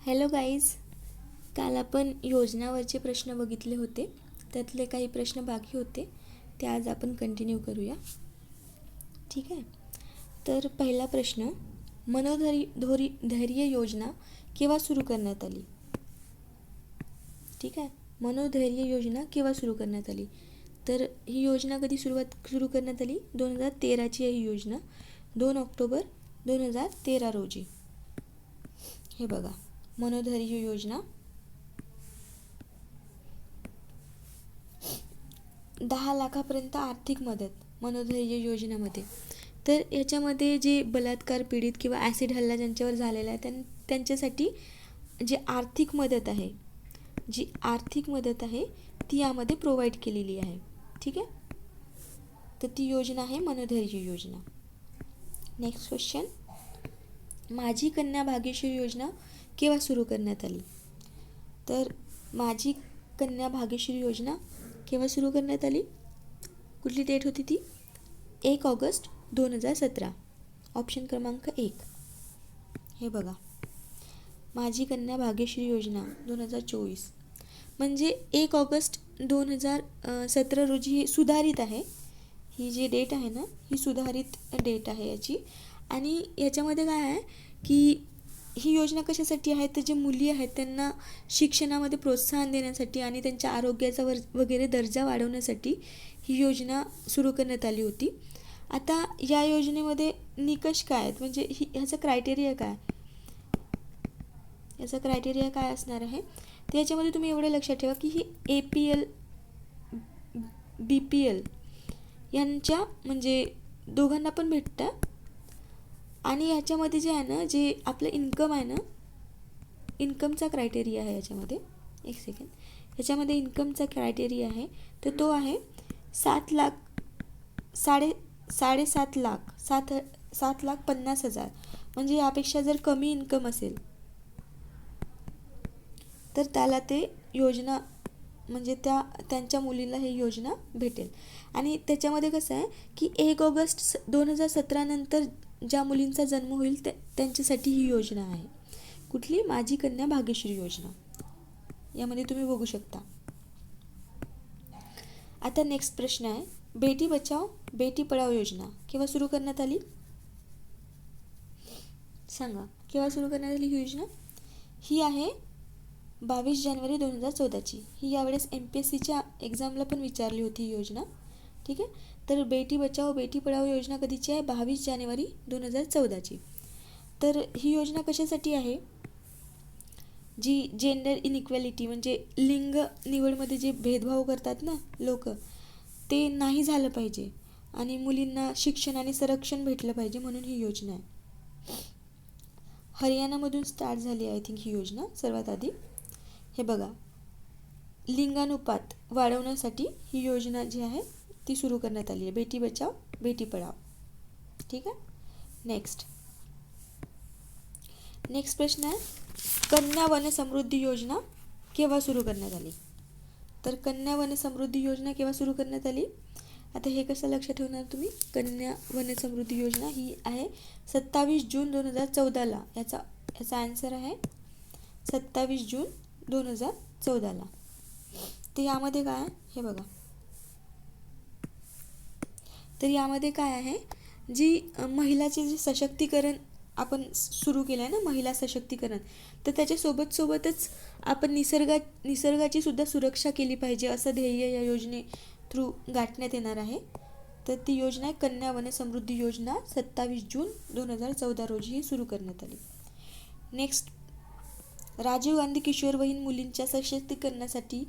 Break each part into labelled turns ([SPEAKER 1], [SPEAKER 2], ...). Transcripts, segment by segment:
[SPEAKER 1] Hello guys, काल आपण योजनावरचे प्रश्न बघितले होते. त्यातले काही प्रश्न बाकी होते ते आज आपण कंटिन्यू करूया. ठीक आहे. तर पहिला प्रश्न, धैर्य योजना केव्हा सुरू करण्यात आली? ठीक आहे, मनोधैर्य योजना केव्हा सुरू करण्यात आली? तर ही योजना कधी सुरू करण्यात आली? 2013ची आहे ही योजना, 2 ऑक्टोबर 2013 रोजी. हे बघा, मनोधैर्य योजना 10 लाखापर्यंत आर्थिक मदत मनोधैर्य योजनेमध्ये. तर याच्यामध्ये जे बलात्कार पीडित किंवा ॲसिड हल्ला ज्यांच्यावर झालेला आहे त्यांच्यासाठी जी आर्थिक मदत आहे ती यामध्ये प्रोव्हाइड केलेली आहे. ठीक आहे, तर ती योजना आहे मनोधैर्य योजना. नेक्स्ट क्वेश्चन, माझी कन्या भाग्यश्री योजना केव्हा सुरू करण्यात आली? तर माझी कन्या भाग्यश्री योजना केव्हा सुरू करण्यात आली? कुठली डेट होती ती? 1 ऑगस्ट 2017. ऑप्शन क्रमांक 1. हे बघा, माझी कन्या भाग्यश्री योजना 2024 म्हणजे 1 ऑगस्ट 2017 रोजी ही सुधारित आहे. ही जी डेट आहे ना, ही सुधारित डेट आहे याची. आणि याच्यामध्ये काय आहे की ही योजना कशासाठी आहे? तर जे मुली आहेत त्यांना शिक्षणामध्ये प्रोत्साहन देण्यासाठी आणि त्यांच्या आरोग्याचा वगैरे दर्जा वाढवण्यासाठी ही योजना सुरू करण्यात आली होती. आता या योजनेमध्ये निकष काय आहेत, म्हणजे ह्याचा क्रायटेरिया काय असणार आहे? तर याच्यामध्ये तुम्ही एवढं लक्षात ठेवा की ही APL BPL यांच्या म्हणजे दोघांना पण भेटतं. आणि याच्यामध्ये जे आहे ना, जे आपलं इन्कम आहे ना, इन्कमचा क्रायटेरिया आहे याच्यामध्ये. एक सेकंड, याच्यामध्ये इन्कमचा क्रायटेरिया आहे तर तो आहे 7 लाख 50,000. म्हणजे यापेक्षा जर कमी इन्कम असेल तर त्याला ते योजना म्हणजे त्यांच्या मुलीला ही योजना भेटेल. आणि त्याच्यामध्ये कसं आहे की 1 ऑगस्ट 2017 नंतर ज्या मुलींचा जन्म होईल त्यांच्यासाठी ही योजना आहे. कुठली? माझी कन्या भाग्यश्री योजना. यामध्ये तुम्ही बघू शकता. आता नेक्स्ट प्रश्न आहे, बेटी बचाओ बेटी पढाओ योजना केव्हा सुरू करण्यात आली? सांगा, केव्हा सुरू करण्यात आली ही योजना? ही आहे 22 जानेवारी 2014ची. ही यावेळेस MPSCच्या एक्झामला पण विचारली होती ही योजना. ठीक आहे, तर बेटी बचाओ बेटी पढाओ योजना कधीची आहे? 22 जानेवारी 2014ची. तर ही योजना कशासाठी आहे? जी जेंडर इनइक्वॅलिटी म्हणजे लिंग निवडमध्ये जे भेदभाव करतात ना लोक, ते नाही झालं पाहिजे आणि मुलींना शिक्षण आणि संरक्षण भेटलं पाहिजे म्हणून ही योजना आहे. हरियाणामधून स्टार्ट झाली आय थिंक ही योजना सर्वात आधी. हे बघा, लिंगानुपात वाढवण्यासाठी ही योजना जी आहे ती सुरू करण्यात आली आहे, बेटी बचाओ बेटी पढाओ. ठीक आहे. नेक्स्ट प्रश्न आहे, कन्या वन समृद्धी योजना केव्हा सुरू करण्यात आली? तर कन्या वन समृद्धी योजना केव्हा सुरू करण्यात आली? आता हे कसं लक्षात ठेवणार तुम्ही? कन्या वन समृद्धी योजना ही आहे 27 जून 2014ला. याचा आन्सर आहे 27 जून 2014ला. तर यामध्ये काय आहे हे बघा. तर यामध्ये काय आहे, जी महिलाचे जे सशक्तीकरण आपण सुरू केलं आहे ना, महिला सशक्तीकरण, तर त्याच्यासोबतच आपण निसर्गाची सुद्धा सुरक्षा केली पाहिजे असं ध्येय या योजने थ्रू गाठण्यात येणार आहे. तर ती योजना आहे कन्या वन समृद्धी योजना, 27 जून 2014 रोजी ही सुरू करण्यात आली. नेक्स्ट, राजीव गांधी किशोरवयीन मुलींच्या सशक्तीकरणासाठी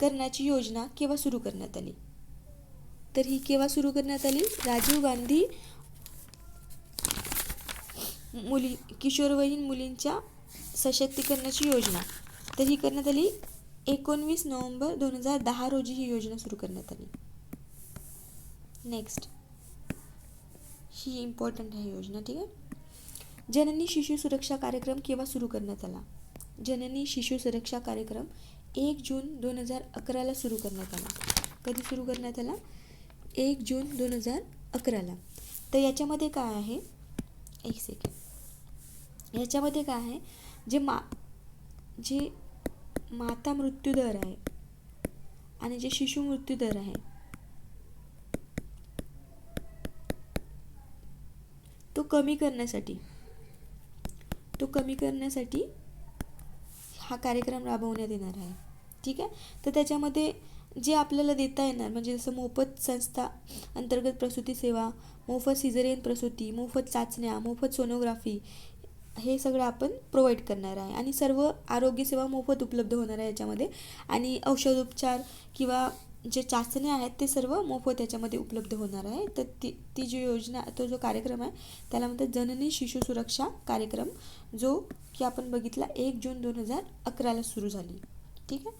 [SPEAKER 1] करण्याची योजना केव्हा सुरू करण्यात आली? तर ही केव्हा सुरू करण्यात आली? राजीव गांधी किशोरवयीन मुलींच्या सशक्तीकरणाची योजना, तर ही करण्यात आली 19 नोव्हेंबर 2010 रोजी ही योजना सुरू करण्यात आली. नेक्स्ट, ही इम्पॉर्टंट आहे योजना. ठीक आहे. जननी शिशु सुरक्षा कार्यक्रम केव्हा सुरू करण्यात आला? जननी शिशु सुरक्षा कार्यक्रम 1 जून 2011ला सुरू करण्यात आला. कधी सुरू करण्यात आला? 1 जून 2011ला. तर याच्यामध्ये काय आहे, एक सेकंड, याच्यामध्ये काय आहे जे माता मृत्यू दर आहे आणि जे शिशु मृत्यू दर आहे तो कमी करण्यासाठी हा कार्यक्रम राबवण्यात येणार आहे. ठीक आहे. तर त्याच्यामध्ये जे आपल्याला देता येणार म्हणजे जसं मोफत संस्था अंतर्गत प्रसूती सेवा, मोफत सिझेरियन प्रसूती, मोफत चाचण्या, मोफत सोनोग्राफी, हे सगळं आपण प्रोव्हाइड करणार आहे. आणि सर्व आरोग्यसेवा मोफत उपलब्ध होणार आहे याच्यामध्ये. आणि औषधोपचार किंवा जे चाचण्या आहेत ते सर्व मोफत याच्यामध्ये उपलब्ध होणार आहे. तर ती जी योजना, तो जो कार्यक्रम आहे त्याला म्हणतात जननी शिशु सुरक्षा कार्यक्रम, जो की आपण बघितला 1 जून 2011ला सुरू झाली. ठीक आहे.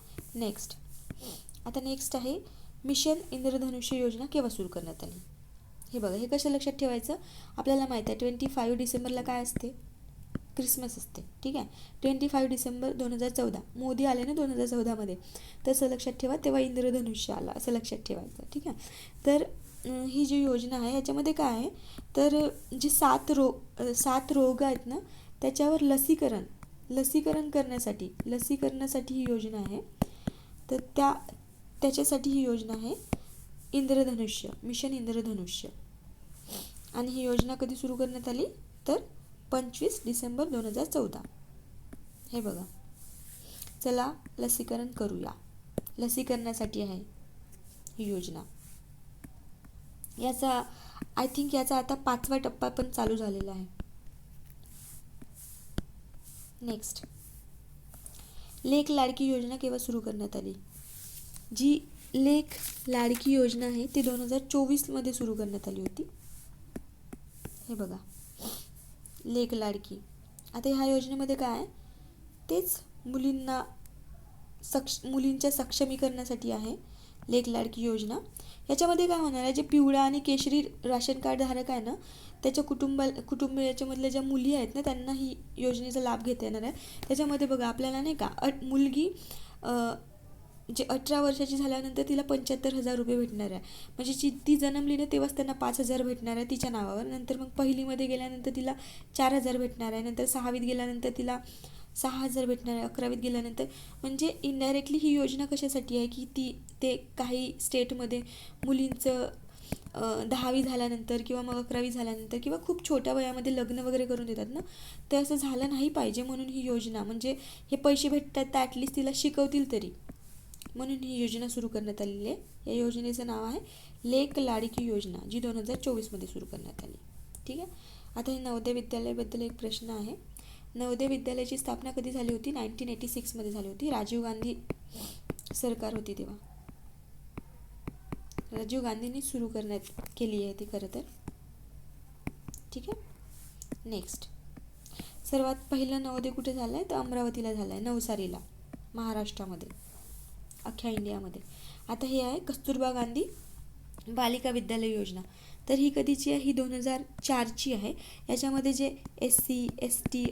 [SPEAKER 1] आता नेक्स्ट आहे मिशन इंद्रधनुष्य योजना केव्हा सुरू करण्यात आली. हे बघा, हे कसं लक्षात ठेवायचं, आपल्याला माहीत आहे 25 डिसेंबरला काय असते, क्रिसमस असते. ठीक आहे. 25 डिसेंबर 2014 मोदी आले ना 2014मध्ये, तसं लक्षात ठेवा, तेव्हा इंद्रधनुष्य आला असं लक्षात ठेवायचं. ठीक आहे. तर ही जी योजना आहे याच्यामध्ये काय आहे, तर जे 7 रोग आहेत ना त्याच्यावर लसीकरणासाठी ही योजना आहे. तर त्याच्यासाठी ही योजना आहे मिशन इंद्रधनुष्य. आणि ही योजना कधी सुरू करण्यात आली, तर 25 डिसेंबर 2014. हे बघा, चला लसीकरण करूया, लसीकरणासाठी आहे ही योजना. आय थिंक याचा आता 5वा टप्पा पण चालू झालेला आहे. नेक्स्ट, लेक लाडकी योजना केव्हा सुरू करण्यात आली. जी लेक लाडकी योजना आहे ती 2024मध्ये सुरू करण्यात आली होती. हे बघा, लेक लाडकी. आता ह्या योजनेमध्ये काय आहे, तेच मुलींच्या सक्षमीकरणासाठी आहे लेक लाडकी योजना. याच्यामध्ये काय होणार आहे, जे पिवळा आणि केशरी राशन कार्ड धारक आहे ना त्याच्या कुटुंबाच्यामधल्या ज्या मुली आहेत ना त्यांना ही योजनेचा लाभ घेता येणार आहे. त्याच्यामध्ये बघा, आपल्याला नाही का मुलगी जे 18 वर्षाची झाल्यानंतर तिला 75,000 रुपये भेटणार आहे. म्हणजे ती जन्मली ना तेव्हाच त्यांना 5,000 भेटणार आहे तिच्या नावावर. नंतर मग पहिलीमध्ये गेल्यानंतर तिला 4,000 भेटणार आहे. नंतर 6वीत गेल्यानंतर तिला 6,000 भेटणार आहे. 11वीत गेल्यानंतर, म्हणजे इनडायरेक्टली ही योजना कशासाठी आहे की ते काही स्टेटमध्ये मुलींचं 10वी झाल्यानंतर किंवा मग 11वी झाल्यानंतर किंवा खूप छोट्या वयामध्ये लग्न वगैरे करून देतात ना, तर असं झालं नाही पाहिजे म्हणून ही योजना, म्हणजे हे पैसे भेटतात तर ॲटलिस्ट तिला शिकवतील तरी, म्हणून ही योजना सुरू करण्यात आलेली आहे. या योजनेचं नाव आहे लेक लाडकी योजना, जी 2024मध्ये सुरू करण्यात आली. ठीक आहे. आता हे नवोदय विद्यालयाबद्दल एक प्रश्न आहे. नवोदय विद्यालयाची स्थापना कधी झाली होती, 1986मध्ये झाली होती. राजीव गांधी सरकार होती तेव्हा. राजीव गांधींनी सुरू केली आहे ती खरं तर. ठीक आहे. नेक्स्ट, सर्वात पहिलं नवोदय कुठे झालं आहे, तर अमरावतीला झालं आहे, नवसारीला, महाराष्ट्रामध्ये, अख्ख्या इंडियामध्ये. आता हे आहे कस्तुरबा गांधी बालिका विद्यालय योजना. तर ही कधीची आहे, ही 2004ची आहे. याच्यामध्ये जे SC ST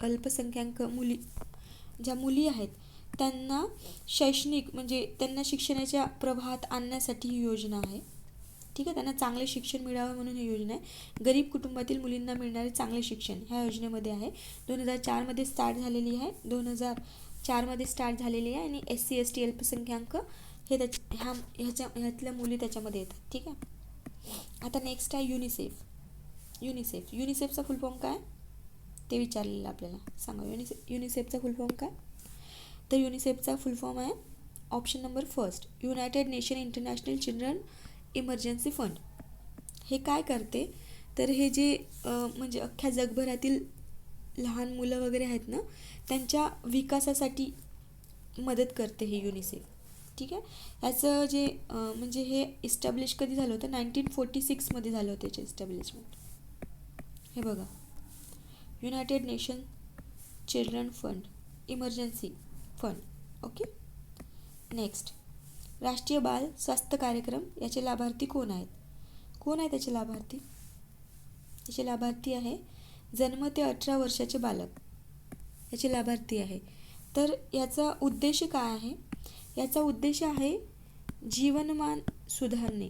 [SPEAKER 1] अल्पसंख्याक मुली, ज्या मुली आहेत त्यांना म्हणजे त्यांना शिक्षणाच्या प्रवाहात आणण्यासाठी ही योजना आहे. ठीक आहे. त्यांना चांगले शिक्षण मिळावं म्हणून ही योजना आहे. गरीब कुटुंबातील मुलींना मिळणारे चांगले शिक्षण ह्या योजनेमध्ये आहे. 2004मध्ये स्टार्ट झालेली आहे. 2004मध्ये स्टार्ट झालेली आहे. आणि SC ST अल्पसंख्याक हे ह्यातल्या मुली त्याच्यामध्ये येतात. ठीक आहे. आता नेक्स्ट आहे युनिसेफचा फुल फॉर्म काय ते विचारलेलं आपल्याला, सांगा. युनिसेफचा फुल फॉर्म काय, तर युनिसेफचा फुल फॉर्म आहे option number first, United nation international children emergency fund. हे काय करते, तर हे जे म्हणजे अख्ख्या जगभरातील लहान मुलं वगैरे आहेत ना त्यांच्या विकासासाठी मदत करते हे युनिसेफ. ठीक आहे. याचं जे म्हणजे हे इस्टॅब्लिश कधी झालं होतं, 1946मध्ये झालं होतं याचे इस्टॅब्लिशमेंट. हे बघा, United nation children fund emergency fund. Okay. Next, राष्ट्रीय बाल स्वास्थ्य कार्यक्रम, याचे लाभार्थी कोण आहेत, याचे लाभार्थी? याचे लाभार्थी आहे जन्म ते 18 वर्षाचे बालक, याचे लाभार्थी आहे. तर याचा उद्देश काय आहे, याचा उद्देश आहे जीवनमान सुधारणे.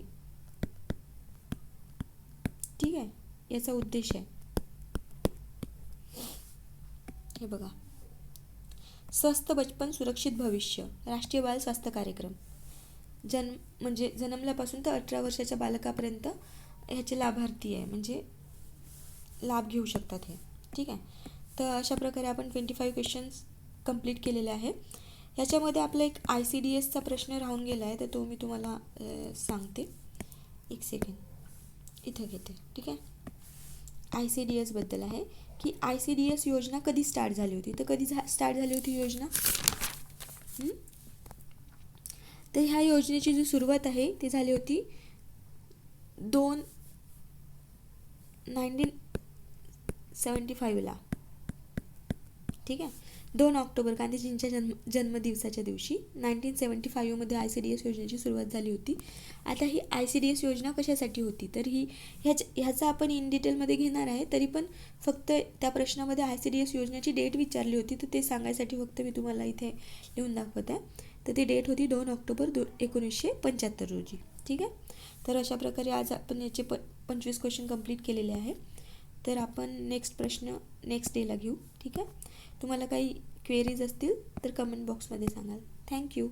[SPEAKER 1] ठीक आहे. याचा उद्देश आहे हे बघा, स्वस्थ बचपन सुरक्षित भविष्य राष्ट्रीय बाल स्वास्थ्य कार्यक्रम. म्हणजे जन्मल्यापासून तर 18 वर्षाच्या बालकापर्यंत ह्याचे लाभार्थी आहे, म्हणजे लाभ घेऊ शकतात हे. ठीक आहे. तर अशा प्रकारे आपण 25 क्वेश्चन्स कंप्लीट केलेले आहे. ह्याच्यामध्ये आपला एक ICDSचा प्रश्न राहून गेला आहे, तर तो मी तुम्हाला सांगते. एक सेकंड इथं घेते. ठीक आहे. ICDSबद्दल आहे की ICDS योजना कधी स्टार्ट झाली होती. तर कधी स्टार्ट झाली होती योजना? तर ह्या योजनेची जी सुरुवात आहे ती झाली होती 1975ला. ठीक आहे. 2 ऑक्टोबर गांधीजींच्या जन्मदिवसाच्या दिवशी 1975मध्ये ICDS योजनेची सुरुवात झाली होती. आता ही ICDS योजना कशासाठी होती, तर ह्याचा आपण इन डिटेलमध्ये घेणार आहे. तरी पण फक्त त्या प्रश्नामध्ये ICDS योजनेची डेट विचारली होती, तर ते सांगायसाठी फक्त मी तुम्हाला इथे लिहून दाखवत आहे. तर ती डेट होती 2 ऑक्टोबर 1975 रोजी. ठीक आहे. तर अशा प्रकारे आज आपण याचे 25 क्वेश्चन कंप्लीट केलेले आहे. तर आपण नेक्स्ट प्रश्न नेक्स्ट डेला घेऊ. ठीक आहे. तुम्हाला काही क्वेरीज असतील तर कमेंट बॉक्समध्ये सांगाल. थँक्यू.